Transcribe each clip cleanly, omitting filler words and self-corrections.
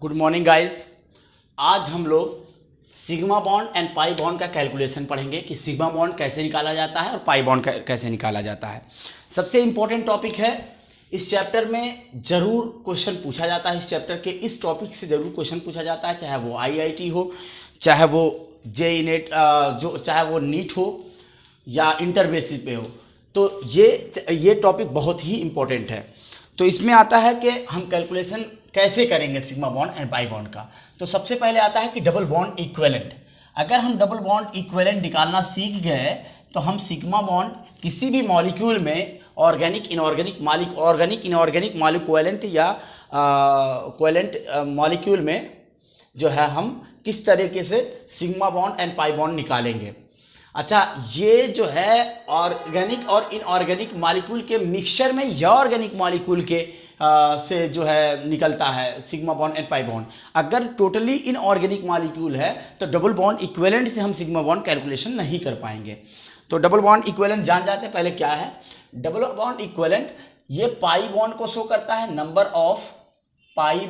Good morning guys. आज हम लोग sigma bond and pi bond का कैलकुलेशन पढ़ेंगे कि सिग्मा बॉन्ड कैसे निकाला जाता है और पाई बॉन्ड कैसे निकाला जाता है। सबसे इम्पोर्टेंट टॉपिक है, इस चैप्टर में ज़रूर क्वेश्चन पूछा जाता है। इस चैप्टर के इस टॉपिक से ज़रूर क्वेश्चन पूछा जाता है, चाहे वो आईआईटी हो, चाहे वो जेई नेट चाहे वो नीट हो या इंटर बेसिस पे हो। तो ये टॉपिक बहुत ही इम्पोर्टेंट है। तो इसमें आता है कि हम कैलकुलेशन कैसे करेंगे sigma bond and pi bond का। तो सबसे पहले आता है कि डबल बॉन्ड इक्विवेलेंट। अगर हम डबल बॉन्ड इक्विवेलेंट निकालना सीख गए तो हम सिग्मा बॉन्ड किसी भी मॉलिक्यूल में ऑर्गेनिक इनऑर्गेनिक मॉलिक्यूलेंट या कोवेलेंट मॉलिक्यूल में जो है हम किस तरीके से sigma bond and pi bond निकालेंगे। अच्छा, ये जो है ऑर्गेनिक और इनऑर्गेनिक मॉलिक्यूल के मिक्सचर में या ऑर्गेनिक मॉलिक्यूल के से जो है निकलता है sigma bond and pi bond. अगर टोटली इनऑर्गेनिक मॉलिक्यूल है तो डबल बॉन्ड इक्विवेलेंट से हम सिग्मा बॉन्ड कैलकुलेशन नहीं कर पाएंगे। तो डबल बॉन्ड इक्विवेलेंट जान जाते हैं पहले क्या है। डबल बॉन्ड इक्विवेलेंट ये पाई बॉन्ड को शो करता है, नंबर ऑफ पाई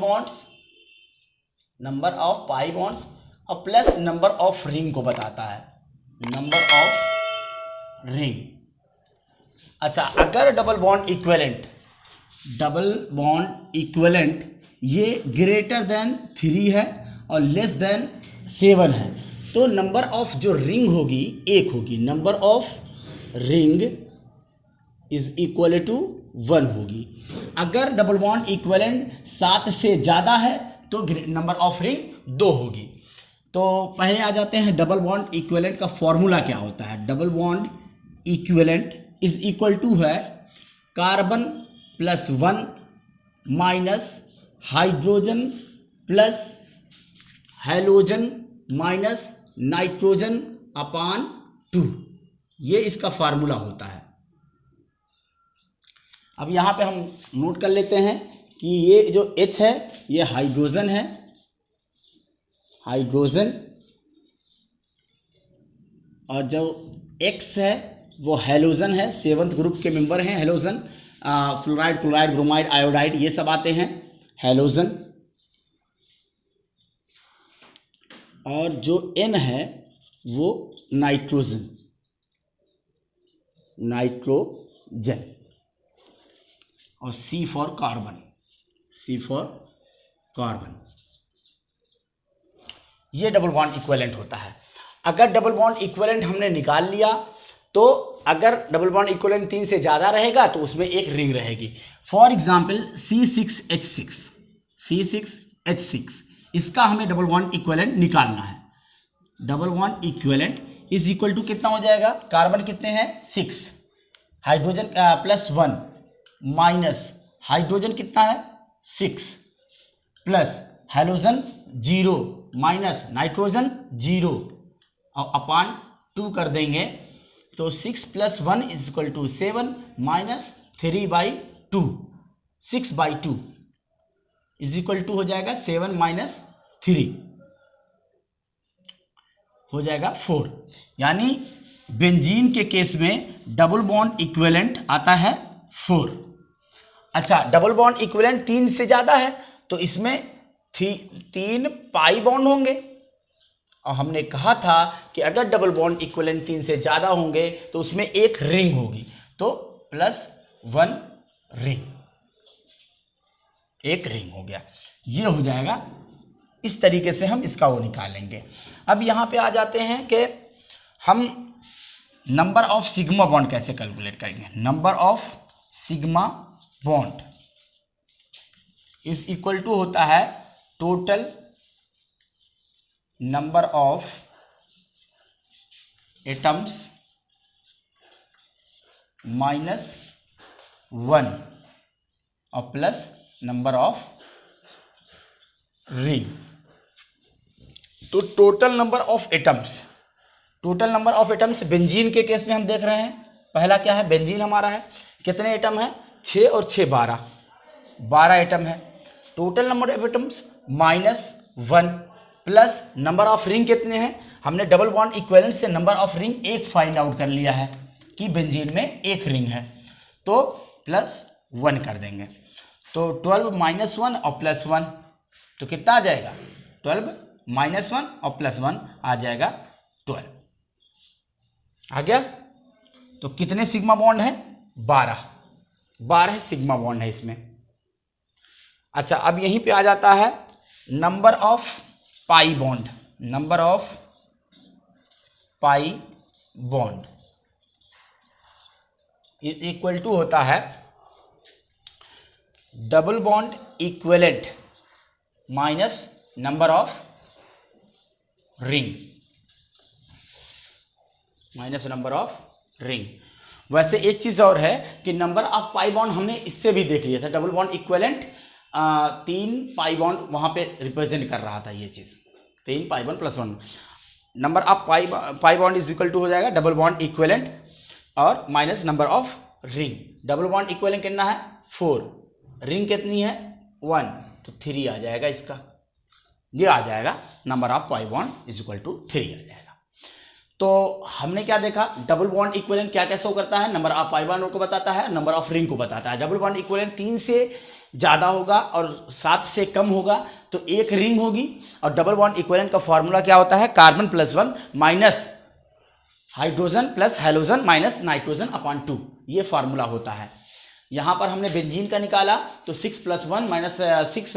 बॉन्ड्स और प्लस नंबर ऑफ रिंग को बताता है, नंबर ऑफ रिंग। अच्छा, अगर डबल बॉन्ड इक्विवेलेंट ये ग्रेटर देन 3 है और लेस देन 7 है तो नंबर ऑफ जो रिंग होगी 1 होगी, number of ring is equal to 1 होगी। अगर डबल बॉन्ड इक्विवेलेंट 7 से ज़्यादा है तो नंबर ऑफ रिंग 2 होगी। तो पहले आ जाते हैं डबल बॉन्ड इक्विवेलेंट का फॉर्मूला क्या होता है। Double bond equivalent is equal to है carbon plus 1 minus hydrogen plus halogen minus nitrogen upon 2। ये इसका फार्मूला होता है। अब यहाँ पे हम नोट कर लेते हैं कि ये जो H है ये हाइड्रोजन है, हाइड्रोजन, और जो X है वो हेलोजन है। 7th ग्रुप के मेंबर हैं halogen, fluoride, chloride, bromide, iodide ये सब आते हैं हेलोजन। और जो N है वो नाइट्रोजन, और C फॉर कार्बन। ये डबल बॉन्ड इक्विवेलेंट होता है। अगर डबल बॉन्ड इक्विवेलेंट हमने निकाल लिया तो अगर डबल बॉन्ड इक्विवेलेंट 3 से ज़्यादा रहेगा तो उसमें एक रिंग रहेगी। फॉर एग्जाम्पल C6H6, इसका हमें डबल बॉन्ड इक्विवेलेंट निकालना है। Double bond equivalent is equal to कितना हो जाएगा, कार्बन कितने हैं 6, हाइड्रोजन प्लस 1 माइनस हाइड्रोजन कितना है 6 प्लस हेलोजन 0 माइनस नाइट्रोजन 0 और अपान 2 कर देंगे तो 6 plus 1 is equal to 7 minus 3/2, 6/2 is equal to हो जाएगा 7 माइनस 3 हो जाएगा 4। यानी बेंजीन के केस में डबल बॉन्ड इक्विवेलेंट आता है 4। अच्छा, डबल बॉन्ड इक्विवेलेंट 3 से ज़्यादा है तो इसमें 3 पाई बॉन्ड होंगे। और हमने कहा था कि अगर डबल बॉन्ड इक्विवेलेंट 3 से ज़्यादा होंगे तो उसमें एक रिंग होगी, तो +1 रिंग, एक रिंग हो गया। ये हो जाएगा, इस तरीके से हम इसका वो निकालेंगे। अब यहाँ पे आ जाते हैं कि हम नंबर ऑफ सिग्मा बॉन्ड कैसे कैलकुलेट करेंगे। Number of sigma bond is equal to होता है total number of atoms minus 1 और प्लस नंबर ऑफ रिंग। तो total number of atoms benzene के केस में हम देख रहे हैं। पहला क्या है, बेंजीन हमारा है, कितने एटम है 6 और 6 12 एटम है। Total number of atoms minus 1 plus number of ring कितने हैं, हमने डबल बॉन्ड इक्विवेलेंट से number of ring 1 find out कर लिया है कि बेंजीन में 1 रिंग है, तो +1 कर देंगे। तो 12 - 1 और +1 तो कितना आ जाएगा 12 -1 और +1 आ जाएगा 12। आ गया। तो कितने सिग्मा बॉन्ड है 12 सिग्मा बॉन्ड है इसमें। अच्छा, अब यहीं पे आ जाता है number of pi bond. Number of pi bond equal to होता है double bond equivalent minus number of ring, minus number of ring. वैसे एक चीज और है कि नंबर ऑफ पाई बॉन्ड हमने इससे भी देख लिया था। Double bond equivalent 3 pi bond वहां पे रिप्रेजेंट कर रहा था ये चीज, 3 pi bond +1। Number of pi bond is equal to हो जाएगा डबल बॉन्ड इक्विवेलेंट और minus number of ring. Double bond equivalent कितना है 4, रिंग कितनी है 1, तो 3 आ जाएगा इसका। ये आ जाएगा number of pi bond is equal to 3 आ जाएगा। तो हमने क्या देखा, डबल बॉन्ड इक्विवेलेंट क्या क्या शो करता है, नंबर ऑफ पाई बॉन्ड को बताता है, नंबर ऑफ रिंग को बताता है। डबल बॉन्ड इक्विवेलेंट 3 से ज़्यादा होगा और 7 से कम होगा तो एक रिंग होगी। और डबल बॉन्ड इक्विवेलेंट का फॉर्मूला क्या होता है, carbon +1 minus hydrogen plus halogen minus nitrogen upon 2, ये फार्मूला होता है। यहाँ पर हमने बेंजीन का निकाला तो 6 + 1 - 6 +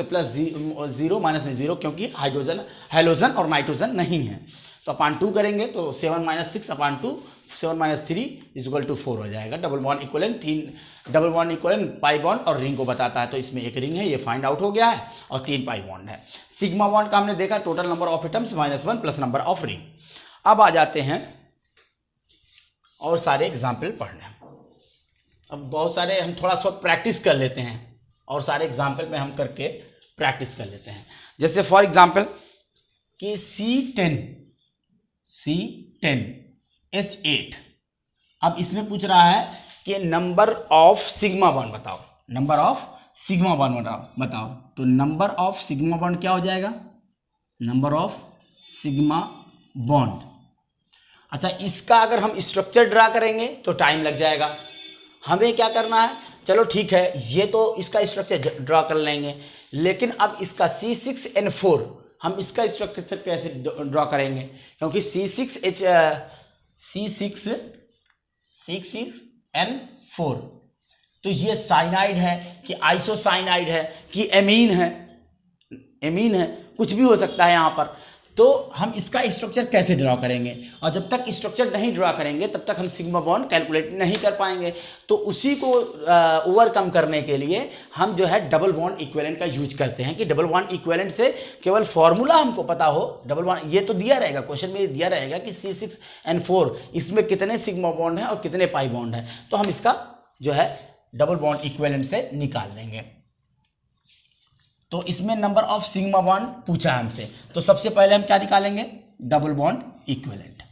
0 - 0, क्योंकि हाइड्रोजन हेलोजन और नाइट्रोजन नहीं है, तो अपॉन 2 करेंगे तो 7 - 6 अपॉन 2, 7 - 3 = 4 हो जाएगा। Double bond equivalent 3, double bond equivalent pi bond और रिंग को बताता है, तो इसमें एक रिंग है, ये फाइंड आउट हो गया है, और 3 पाई बॉन्ड है। सिग्मा बॉन्ड का हमने देखा total number of atoms -1 plus number of ring. अब आ जाते हैं और सारे एग्जाम्पल पढ़ने। अब बहुत सारे हम थोड़ा सा प्रैक्टिस कर लेते हैं और सारे एग्जाम्पल में हम करके प्रैक्टिस कर लेते हैं। जैसे फॉर एग्जाम्पल कि C10H8, अब इसमें पूछ रहा है कि नंबर ऑफ सिग्मा बॉन्ड बताओ, नंबर ऑफ सिग्मा बॉन्ड बताओ। तो नंबर ऑफ सिग्मा बॉन्ड क्या हो जाएगा, नंबर ऑफ सिग्मा बॉन्ड। अच्छा, इसका अगर हम स्ट्रक्चर ड्रा करेंगे तो टाइम लग जाएगा। हमें क्या करना है, चलो ठीक है, ये तो इसका स्ट्रक्चर ड्रा कर लेंगे, लेकिन अब इसका C6N4 हम इसका स्ट्रक्चर कैसे ड्रा करेंगे, क्योंकि C6N4 तो ये साइनाइड है कि आइसोसाइनाइड है कि एमीन है, कुछ भी हो सकता है यहाँ पर। तो हम इसका स्ट्रक्चर कैसे ड्रा करेंगे, और जब तक स्ट्रक्चर नहीं ड्रा करेंगे तब तक हम सिग्मा बॉन्ड कैलकुलेट नहीं कर पाएंगे। तो उसी को ओवरकम करने के लिए हम जो है डबल बॉन्ड इक्विवेलेंट का यूज करते हैं कि डबल बॉन्ड इक्विवेलेंट से केवल फॉर्मूला हमको पता हो। डबल बॉन्ड ये तो दिया रहेगा, क्वेश्चन में दिया रहेगा कि C6N4 इसमें कितने सिग्मा बॉन्ड है और कितने पाई बॉन्ड है, तो हम इसका जो है डबल बॉन्ड इक्विवेलेंट से निकाल लेंगे। तो इसमें नंबर ऑफ सिग्मा बॉन्ड पूछा है हमसे, तो सबसे पहले हम क्या निकालेंगे, double bond equivalent.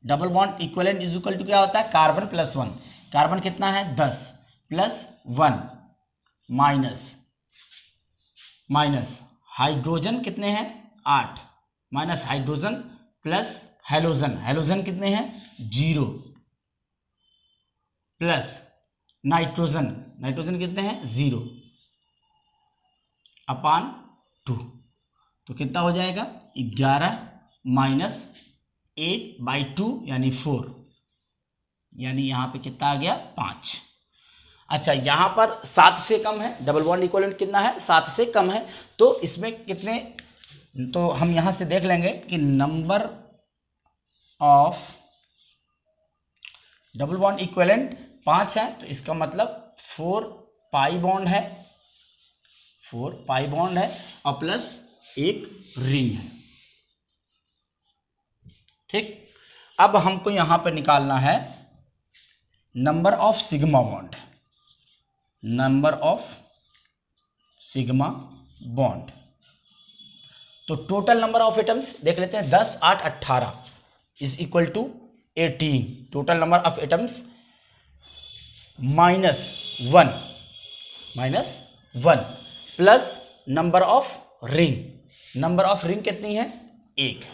Double bond equivalent is equal to क्या होता है, कार्बन +1, कार्बन कितना है 10 + 1 माइनस हाइड्रोजन कितने हैं 8 minus hydrogen plus halogen, halogen कितने हैं 0 प्लस नाइट्रोजन, नाइट्रोजन कितने हैं 0 अपॉन 2, तो कितना हो जाएगा 11 माइनस 8/2 यानी 4, यानी यहाँ पे कितना आ गया 5। अच्छा, यहाँ पर 7 से कम है, डबल बॉन्ड इक्विवेलेंट कितना है 7 से कम है, तो इसमें कितने, तो हम यहाँ से देख लेंगे कि number of double bond equivalent 5 है, तो इसका मतलब 4 पाई बॉन्ड है, 4 पाई बॉन्ड है और प्लस एक रिंग है। ठीक, अब हमको यहां पर निकालना है number of sigma bond, number of sigma bond. तो टोटल नंबर ऑफ एटम्स देख लेते हैं, 10 8 18 is equal to 18। Total number of atoms -1 plus number of ring, number of ring कितनी है 1।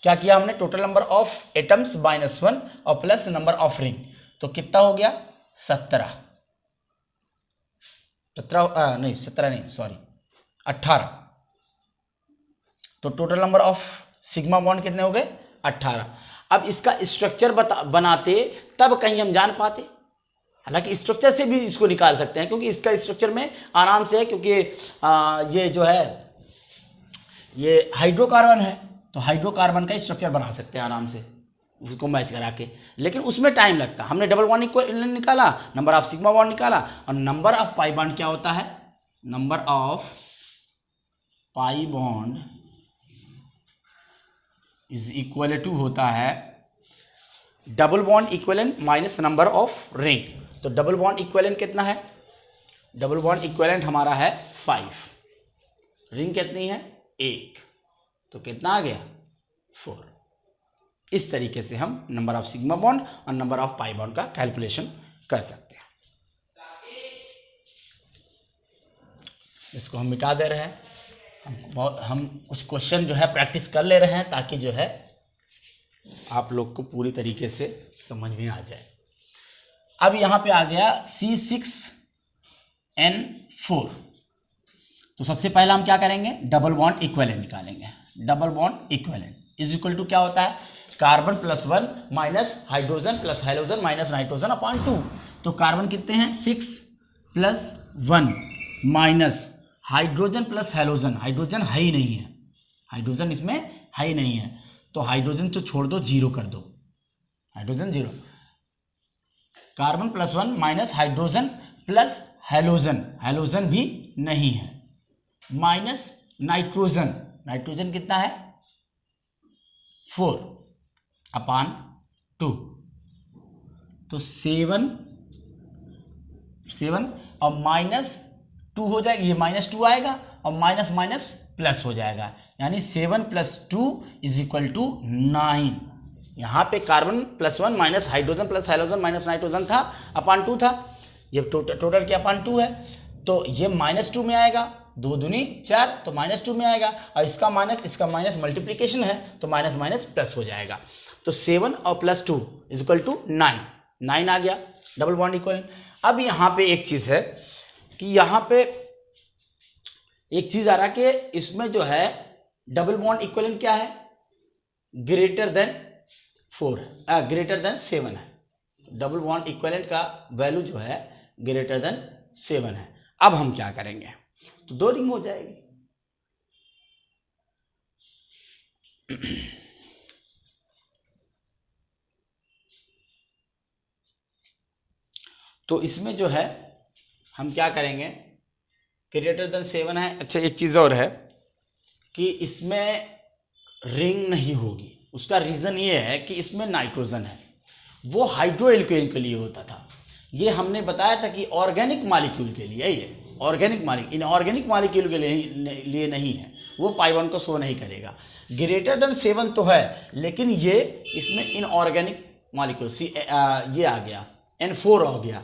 क्या किया हमने, टोटल नंबर ऑफ एटम्स -1 और प्लस नंबर ऑफ रिंग, तो कितना हो गया 17। 17 नहीं 17 नहीं सॉरी 18। तो total number of sigma bond कितने हो गए 18। अब इसका स्ट्रक्चर बनाते तब कहीं हम जान पाते, हालांकि स्ट्रक्चर से भी इसको निकाल सकते हैं क्योंकि इसका स्ट्रक्चर में आराम से है, क्योंकि ये जो है ये हाइड्रोकार्बन है, तो हाइड्रोकार्बन का स्ट्रक्चर बना सकते हैं आराम से उसको मैच करा के, लेकिन उसमें टाइम लगता है। हमने डबल बॉन्ड इक्विवेलेंट निकाला, नंबर ऑफ सिग्मा बॉन्ड निकाला, और नंबर ऑफ पाई बॉन्ड क्या होता है, number of pi bond is equal to होता है double bond equivalent minus number of ring. तो डबल बॉन्ड इक्विवेलेंट कितना है, डबल बॉन्ड इक्विवेलेंट हमारा है 5, रिंग कितनी है 1, तो कितना आ गया 4। इस तरीके से हम नंबर ऑफ सिग्मा बॉन्ड और नंबर ऑफ पाई बॉन्ड का कैलकुलेशन कर सकते हैं। इसको हम मिटा दे रहे हैं, हम कुछ क्वेश्चन जो है प्रैक्टिस कर ले रहे हैं ताकि जो है आप लोग को पूरी तरीके से समझ में आ जाए। अब यहाँ पे आ गया C6N4। तो सबसे पहला हम क्या करेंगे, डबल बॉन्ड इक्विवेलेंट निकालेंगे। Double bond equivalent is equal to क्या होता है, carbon +1 minus hydrogen plus halogen minus nitrogen upon 2। तो कार्बन कितने हैं 6 + 1 minus hydrogen plus halogen, hydrogen है ही नहीं है, हाइड्रोजन इसमें है ही नहीं है, तो हाइड्रोजन तो छोड़ दो, 0 कर दो, hydrogen 0। Carbon +1 minus hydrogen plus halogen, halogen भी नहीं है, माइनस नाइट्रोजन, नाइट्रोजन कितना है 4 अपॉन 2। तो 7 और माइनस 2 हो जाएगा, ये -2 आएगा और माइनस माइनस प्लस हो जाएगा, यानी 7 + 2 = 9। यहाँ पे carbon +1 minus hydrogen plus halogen minus nitrogen था, अपॉन 2 था, ये टोटल क्या अपॉन 2 है, तो ये -2 में आएगा, 2 दूनी 4, तो -2 में आएगा, और इसका माइनस मल्टीप्लिकेशन है, तो माइनस माइनस प्लस हो जाएगा। तो 7 और +2 = 9, 9 आ गया डबल बॉन्ड इक्विवेलेंट। अब यहाँ पे एक चीज़ है कि यहाँ पे एक चीज़ आ रहा है कि इसमें जो है डबल बॉन्ड इक्विवेलेंट क्या है, ग्रेटर देन 7 है। डबल बॉन्ड इक्विवेलेंट का वैल्यू जो है ग्रेटर देन 7 है। अब हम क्या करेंगे, तो 2 रिंग हो जाएगी। तो इसमें जो है हम क्या करेंगे, ग्रेटर देन 7 है। अच्छा एक चीज़ और है कि इसमें रिंग नहीं होगी, उसका रीज़न ये है कि इसमें नाइट्रोजन है, वो हाइड्रो एल्केन के लिए होता था, ये हमने बताया था कि ऑर्गेनिक मॉलिक्यूल के लिए, ये ऑर्गेनिक मॉलिक्यूल, इनऑर्गेनिक मॉलिक्यूल के लिए नहीं है, वो पाई बॉन्ड को शो नहीं करेगा। ग्रेटर देन 7 तो है, लेकिन ये इसमें इनऑर्गेनिक मॉलिक्यूल ये आ गया N4 हो गया।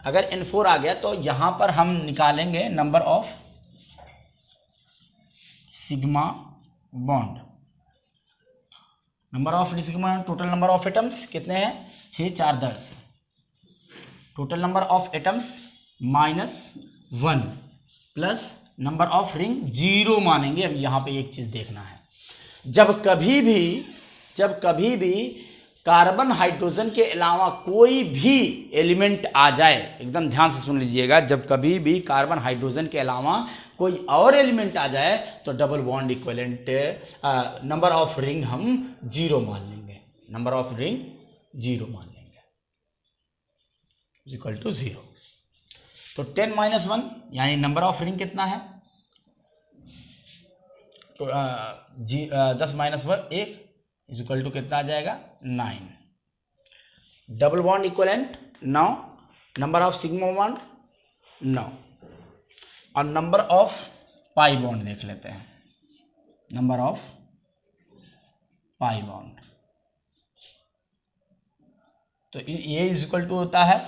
अगर N4 आ गया तो यहाँ पर हम निकालेंगे number of sigma bond, number of sigma, total number of atoms कितने हैं 6 4 10, total number of atoms -1 plus number of ring 0 मानेंगे। अब यहाँ पे एक चीज़ देखना है, जब कभी भी कार्बन हाइड्रोजन के अलावा कोई भी एलिमेंट आ जाए, एकदम ध्यान से सुन लीजिएगा, जब कभी भी कार्बन हाइड्रोजन के अलावा कोई और एलिमेंट आ जाए तो double bond equivalent number of ring हम 0 मान लेंगे, नंबर ऑफ रिंग 0 मान लेंगे =0। तो 10 - 1 यानी नंबर ऑफ रिंग कितना है, तो 10 - 1 = कितना आ जाएगा 9। Double bond equivalent 9, number of sigma bond 9, और नंबर ऑफ पाई बॉन्ड देख लेते हैं, नंबर ऑफ पाई बॉन्ड, तो ये = होता है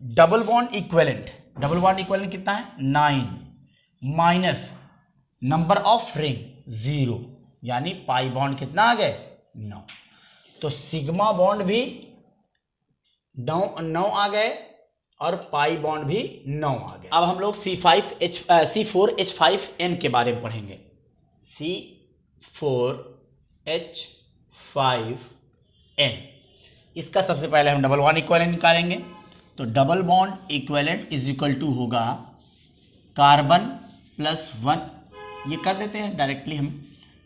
double bond equivalent, double bond equivalent कितना है 9 माइनस नंबर ऑफ रिंग 0, यानी पाई बॉन्ड कितना आ गए 9। तो सिग्मा बॉन्ड भी 9 आ गए और पाई बॉन्ड भी 9 आ गया। अब हम लोग C4H5N के बारे में पढ़ेंगे। C4H5N, इसका सबसे पहले हम डबल बॉन्ड इक्विवेलेंट निकालेंगे। तो double bond equivalent is equal to होगा कार्बन प्लस 1, ये कर देते हैं डायरेक्टली हम।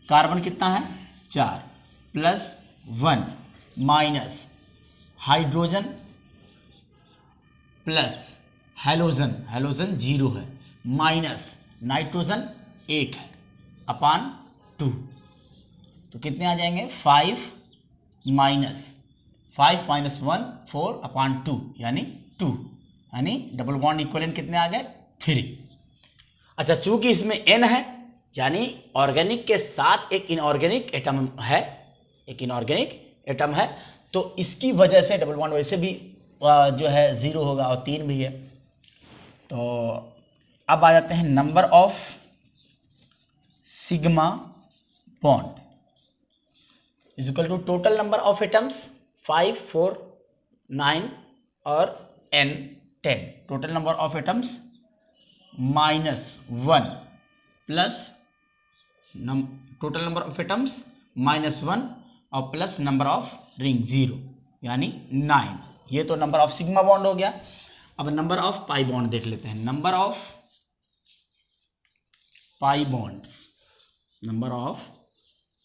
कार्बन कितना है 4 plus 1 minus hydrogen plus halogen, halogen 0 है, माइनस नाइट्रोजन 1 है अपान 2। तो कितने आ जाएंगे 5 माइनस 5 माइनस 1 4 अपान 2 यानी 2, यानी डबल बॉन्ड इक्विवेलेंट कितने आ गए 3। अच्छा, चूंकि इसमें N है यानी ऑर्गेनिक के साथ एक इनऑर्गेनिक एटम है, एक इनऑर्गेनिक एटम है, तो इसकी वजह से डबल बॉन्ड वैसे भी जो है 0 होगा और 3 भी है। तो अब आ जाते हैं number of sigma bond is equal to total number of atoms 5 4 9 और N 10, total number of atoms -1 plus total number of atoms -1 और प्लस नंबर ऑफ रिंग 0 यानी 9। ये तो नंबर ऑफ सिग्मा बॉन्ड हो गया। अब नंबर ऑफ पाई बॉन्ड देख लेते हैं। Number of pi bonds, number of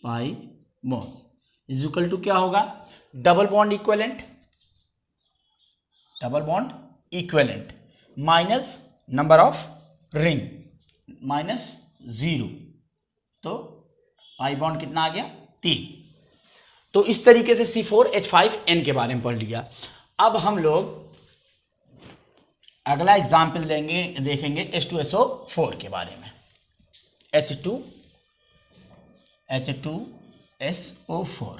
pi bond is equal to क्या होगा double bond equivalent, double bond equivalent minus number of ring -0, तो पाई बॉन्ड कितना आ गया 3। तो इस तरीके से C4H5N के बारे में पढ़ लिया। अब हम लोग अगला एग्जाम्पल देखेंगे H2SO4 के बारे में। H2SO4,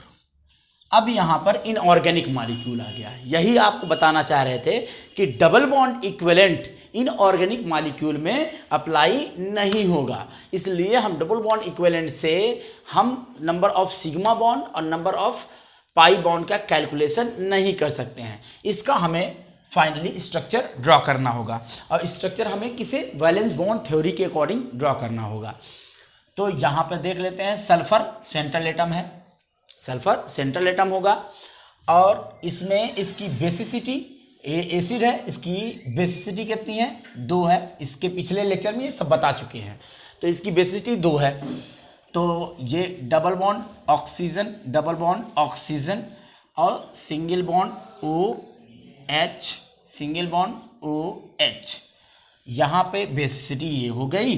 अब यहां पर इनऑर्गेनिक मॉलिक्यूल आ गया। यही आपको बताना चाह रहे थे कि double bond equivalent inorganic molecule में अप्लाई नहीं होगा, इसलिए हम डबल बॉन्ड इक्विवेलेंट से हम नंबर ऑफ सिग्मा बॉन्ड और नंबर ऑफ पाई बॉन्ड का कैलकुलेशन नहीं कर सकते हैं। इसका हमें फाइनली स्ट्रक्चर ड्रॉ करना होगा और स्ट्रक्चर हमें किसे वैलेंस बॉन्ड थ्योरी के अकॉर्डिंग ड्रॉ करना होगा। तो यहाँ पर देख लेते हैं सल्फर सेंट्रल एटम है, सल्फर सेंट्रल एटम होगा और इसमें इसकी बेसिसिटी एसिड है, इसकी बेसिसिटी कितनी है 2 है। इसके पिछले लेक्चर में ये सब बता चुके हैं। तो इसकी बेसिसिटी 2 है। तो ये double bond oxygen, double bond oxygen और single bond OH, single bond OH, यहाँ पे बेसिसिटी ये हो गई।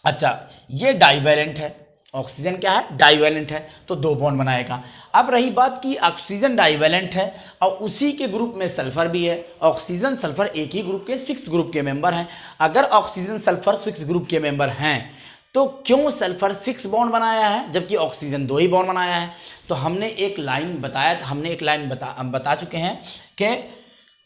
अच्छा, ये डाइवैलेंट है, ऑक्सीजन क्या है डाइवैलेंट है, तो 2 बॉन्ड बनाएगा। अब रही बात कि ऑक्सीजन डाइवैलेंट है और उसी के ग्रुप में सल्फर भी है। ऑक्सीजन सल्फर एक ही ग्रुप के 6 ग्रुप के मेंबर हैं। अगर ऑक्सीजन सल्फर 6 ग्रुप के मेंबर हैं तो क्यों सल्फर 6 बॉन्ड बनाया है जबकि ऑक्सीजन 2 ही बॉन्ड बनाया है? तो हमने एक लाइन बता चुके हैं कि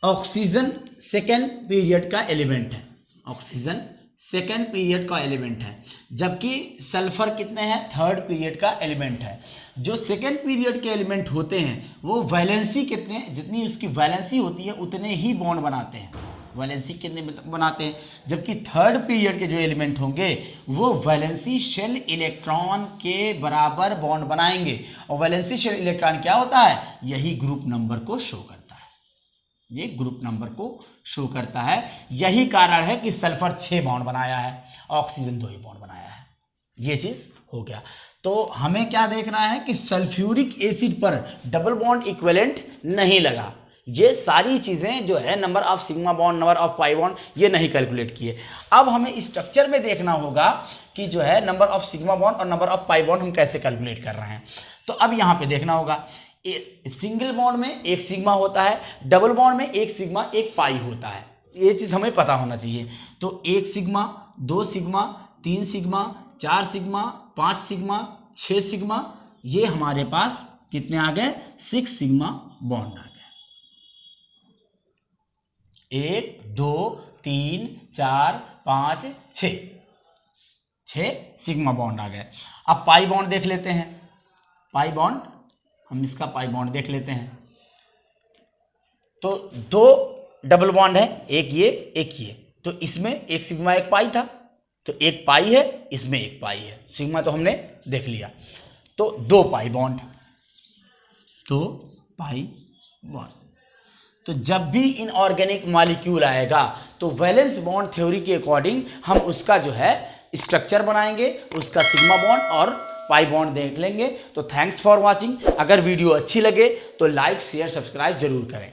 ऑक्सीजन सेकेंड पीरियड का एलिमेंट है, ऑक्सीजन सेकेंड पीरियड का एलिमेंट है, जबकि सल्फर कितने हैं थर्ड पीरियड का एलिमेंट है। जो सेकेंड पीरियड के एलिमेंट होते हैं वो वैलेंसी कितने, जितनी उसकी वैलेंसी होती है उतने ही बॉन्ड बनाते हैं, वैलेंसी कितने बनाते हैं, जबकि थर्ड पीरियड के जो एलिमेंट होंगे वो वैलेंसी शेल इलेक्ट्रॉन के बराबर बॉन्ड बनाएंगे। और वैलेंसी शेल इलेक्ट्रॉन क्या होता है? यही ग्रुप नंबर को शो करता है, ये ग्रुप नंबर को शो करता है। यही कारण है कि सल्फर 6 बॉन्ड बनाया है, ऑक्सीजन 2 ही बॉन्ड बनाया है। ये चीज हो गया। तो हमें क्या देखना है कि सल्फ्यूरिक एसिड पर डबल बॉन्ड इक्विवेलेंट नहीं लगा। ये सारी चीजें जो है number of sigma bond, number of pi bond, ये नहीं कैलकुलेट किए। अब हमें स्ट्रक्चर में देखना होगा कि जो है नंबर ऑफ सिग्मा बॉन्ड और नंबर ऑफ पाई बॉन्ड हम कैसे कैलकुलेट कर रहे हैं। तो अब यहाँ पे देखना होगा, सिंगल बॉन्ड में एक सिग्मा होता है, डबल बॉन्ड में एक सिग्मा एक पाई होता है। ये चीज हमें पता होना चाहिए। तो 1 sigma, 2 sigma, 3 sigma, 4 sigma, 5 sigma, 6 sigma, ये हमारे पास कितने आ गए? 6 सिग्मा बॉन्ड आ गए। 1 2 3 4 5 6 सिग्मा बॉन्ड आ गए। अब पाई बॉन्ड देख लेते हैं। पाई बॉन्ड हम इसका पाई बॉन्ड देख लेते हैं। तो 2 डबल बॉन्ड है, एक ये, तो इसमें एक सिग्मा एक पाई था, तो एक पाई है, इसमें एक पाई है, सिग्मा तो हमने देख लिया, तो 2 पाई बॉन्ड, 2 पाई बॉन्ड। तो जब भी इनऑर्गेनिक मॉलिक्यूल आएगा तो वैलेंस बॉन्ड थ्योरी के अकॉर्डिंग हम उसका जो है स्ट्रक्चर बनाएंगे, उसका सिग्मा बॉन्ड और पाई बॉन्ड देख लेंगे। तो थैंक्स फॉर वॉचिंग। अगर वीडियो अच्छी लगे तो लाइक शेयर सब्सक्राइब जरूर करें।